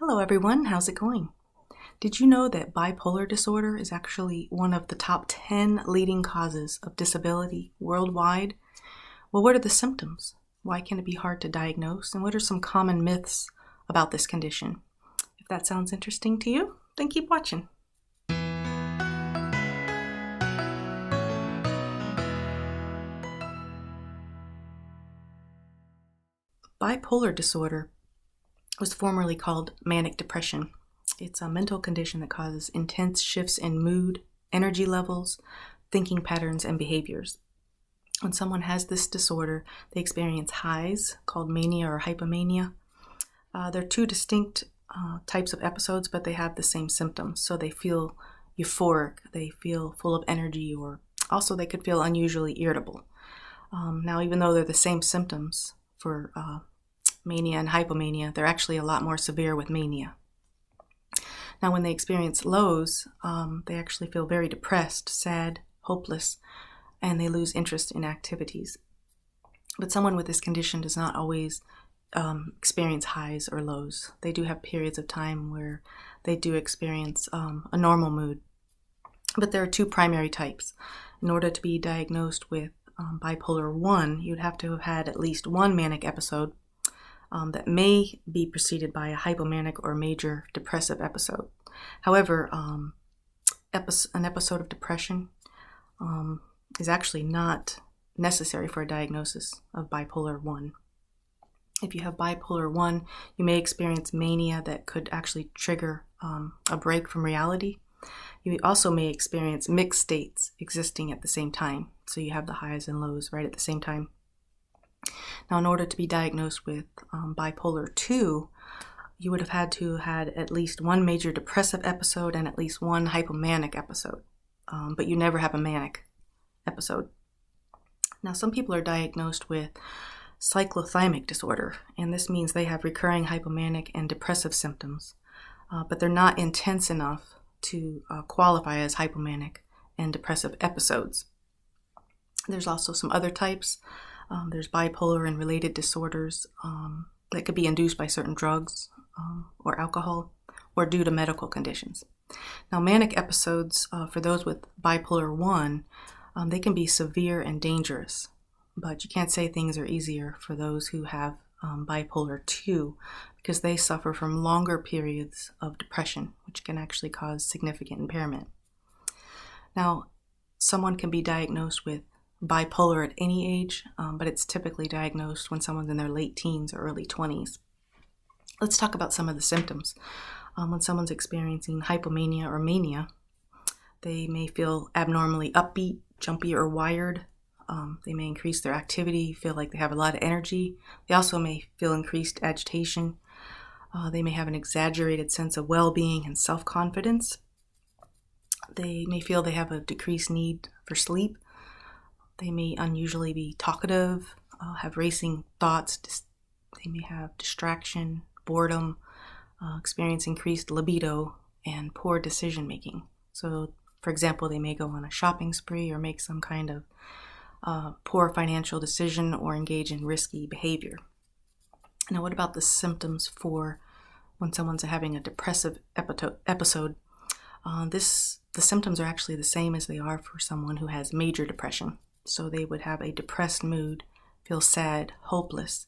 Hello everyone, how's it going? Did you know that bipolar disorder is actually one of the top 10 leading causes of disability worldwide? Well, what are the symptoms? Why can it be hard to diagnose? And what are some common myths about this condition? If that sounds interesting to you, then keep watching. Bipolar disorder was formerly called manic depression. It's a mental condition that causes intense shifts in mood, energy levels, thinking patterns, and behaviors. When someone has this disorder, they experience highs called mania or hypomania. They're two distinct types of episodes, but they have the same symptoms. So they feel euphoric, they feel full of energy, or also they could feel unusually irritable. Now, even though they're the same symptoms for mania and hypomania, they're actually a lot more severe with mania. Now, when they experience lows, they actually feel very depressed, sad, hopeless, and they lose interest in activities. But someone with this condition does not always experience highs or lows. They do have periods of time where they do experience a normal mood. But there are two primary types. In order to be diagnosed with bipolar 1, you'd have to have had at least one manic episode that may be preceded by a hypomanic or major depressive episode. However, an episode of depression is actually not necessary for a diagnosis of bipolar 1. If you have bipolar 1, you may experience mania that could actually trigger a break from reality. You also may experience mixed states existing at the same time. So you have the highs and lows right at the same time. Now, in order to be diagnosed with bipolar 2, you would have had to have had at least one major depressive episode and at least one hypomanic episode. But you never have a manic episode. Now, some people are diagnosed with cyclothymic disorder, and this means they have recurring hypomanic and depressive symptoms, but they're not intense enough to qualify as hypomanic and depressive episodes. There's also some other types. There's bipolar and related disorders that could be induced by certain drugs or alcohol or due to medical conditions. Now, manic episodes, for those with bipolar 1, they can be severe and dangerous, but you can't say things are easier for those who have bipolar 2 because they suffer from longer periods of depression, which can actually cause significant impairment. Now, someone can be diagnosed with bipolar at any age, but it's typically diagnosed when someone's in their late teens or early 20s. Let's talk about some of the symptoms. When someone's experiencing hypomania or mania, they may feel abnormally upbeat, jumpy, or wired. They may increase their activity, feel like they have a lot of energy. They also may feel increased agitation. They may have an exaggerated sense of well-being and self-confidence. They may feel they have a decreased need for sleep. They may unusually be talkative, have racing thoughts. They may have distraction, boredom, experience increased libido, and poor decision making. So, for example, they may go on a shopping spree or make some kind of poor financial decision or engage in risky behavior. Now, what about the symptoms for when someone's having a depressive episode? The symptoms are actually the same as they are for someone who has major depression. So they would have a depressed mood, feel sad, hopeless,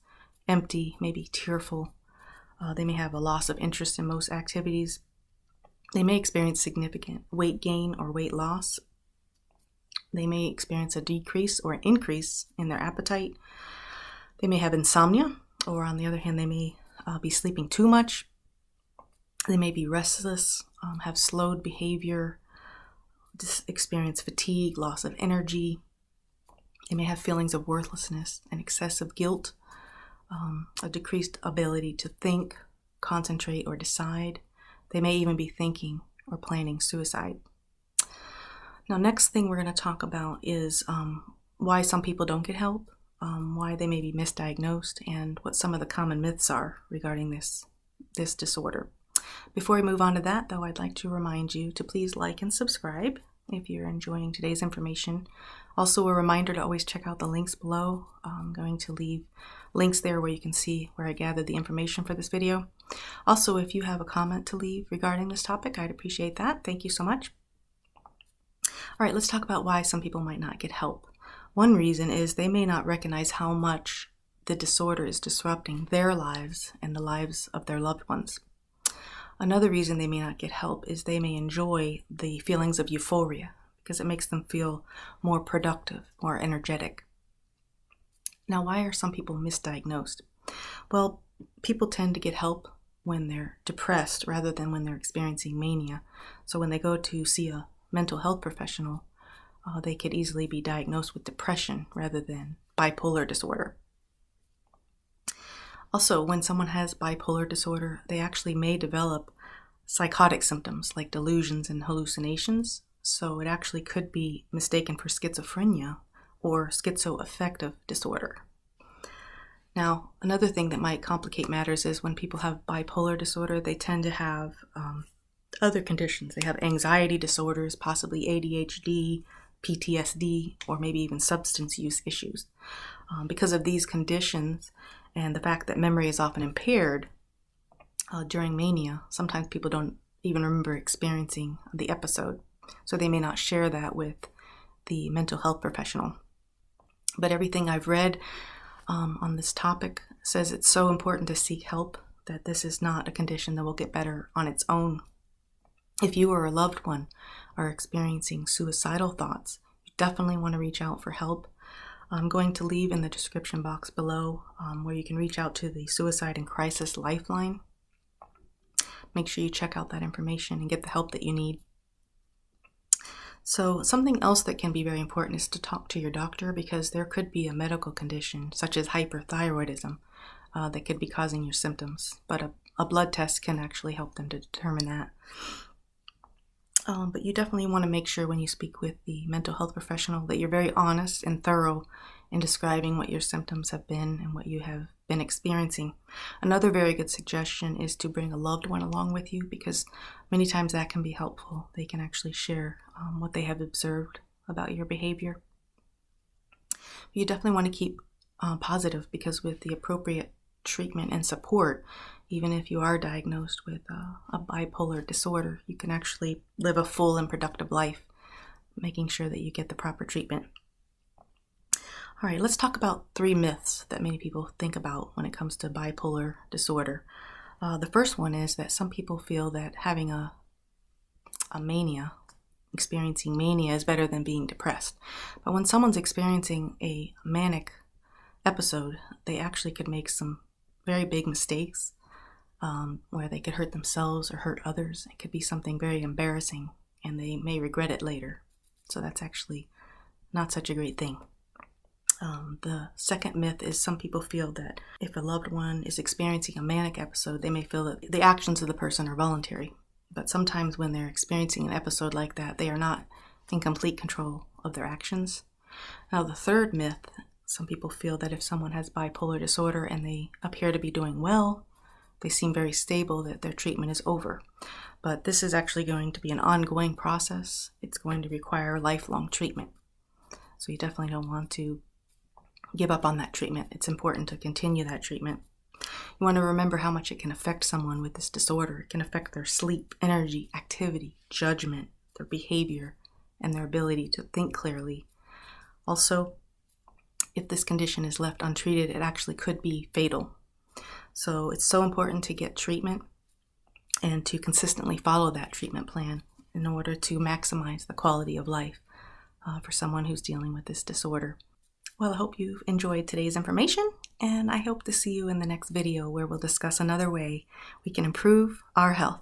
empty, maybe tearful. They may have a loss of interest in most activities. They may experience significant weight gain or weight loss. They may experience a decrease or an increase in their appetite. They may have insomnia, or on the other hand, they may be sleeping too much. They may be restless, have slowed behavior, experience fatigue, loss of energy. They may have feelings of worthlessness and excessive guilt, a decreased ability to think, concentrate, or decide. They may even be thinking or planning suicide. Now, next thing we're going to talk about is why some people don't get help, why they may be misdiagnosed, and what some of the common myths are regarding this disorder. Before we move on to that, though, I'd like to remind you to please like and subscribe if you're enjoying today's information. Also, a reminder to always check out the links below. I'm going to leave links there where you can see where I gathered the information for this video. Also, if you have a comment to leave regarding this topic, I'd appreciate that. Thank you so much. All right, let's talk about why some people might not get help. One reason is they may not recognize how much the disorder is disrupting their lives and the lives of their loved ones. Another reason they may not get help is they may enjoy the feelings of euphoria because it makes them feel more productive, more energetic. Now, why are some people misdiagnosed? Well, people tend to get help when they're depressed rather than when they're experiencing mania. So when they go to see a mental health professional, they could easily be diagnosed with depression rather than bipolar disorder. Also, when someone has bipolar disorder, they actually may develop psychotic symptoms like delusions and hallucinations. So it actually could be mistaken for schizophrenia or schizoaffective disorder. Now, another thing that might complicate matters is when people have bipolar disorder, they tend to have other conditions. They have anxiety disorders, possibly ADHD, PTSD, or maybe even substance use issues. Because of these conditions and the fact that memory is often impaired during mania, sometimes people don't even remember experiencing the episode. So they may not share that with the mental health professional. But everything I've read on this topic says it's so important to seek help, that this is not a condition that will get better on its own. If you or a loved one are experiencing suicidal thoughts, you definitely want to reach out for help. I'm going to leave in the description box below where you can reach out to the Suicide and Crisis Lifeline. Make sure you check out that information and get the help that you need. So something else that can be very important is to talk to your doctor, because there could be a medical condition such as hyperthyroidism that could be causing your symptoms. But a blood test can actually help them to determine that. But you definitely want to make sure when you speak with the mental health professional that you're very honest and thorough in describing what your symptoms have been and what you have been experiencing. Another very good suggestion is to bring a loved one along with you, because many times that can be helpful. They can actually share what they have observed about your behavior. You definitely want to keep positive, because with the appropriate treatment and support, even if you are diagnosed with a bipolar disorder, you can actually live a full and productive life, making sure that you get the proper treatment. All right, let's talk about 3 myths that many people think about when it comes to bipolar disorder. The first one is that some people feel that having a mania, experiencing mania, is better than being depressed. But when someone's experiencing a manic episode, they actually could make some very big mistakes where they could hurt themselves or hurt others. It could be something very embarrassing, and they may regret it later. So that's actually not such a great thing. The second myth is some people feel that if a loved one is experiencing a manic episode, they may feel that the actions of the person are voluntary. But sometimes when they're experiencing an episode like that, they are not in complete control of their actions. Now, the third myth, some people feel that if someone has bipolar disorder and they appear to be doing well, they seem very stable, that their treatment is over. But this is actually going to be an ongoing process. It's going to require lifelong treatment. So you definitely don't want to give up on that treatment. It's important to continue that treatment. You want to remember how much it can affect someone with this disorder. It can affect their sleep, energy, activity, judgment, their behavior, and their ability to think clearly. Also, if this condition is left untreated, it actually could be fatal. So it's so important to get treatment and to consistently follow that treatment plan in order to maximize the quality of life for someone who's dealing with this disorder. Well, I hope you've enjoyed today's information, and I hope to see you in the next video where we'll discuss another way we can improve our health.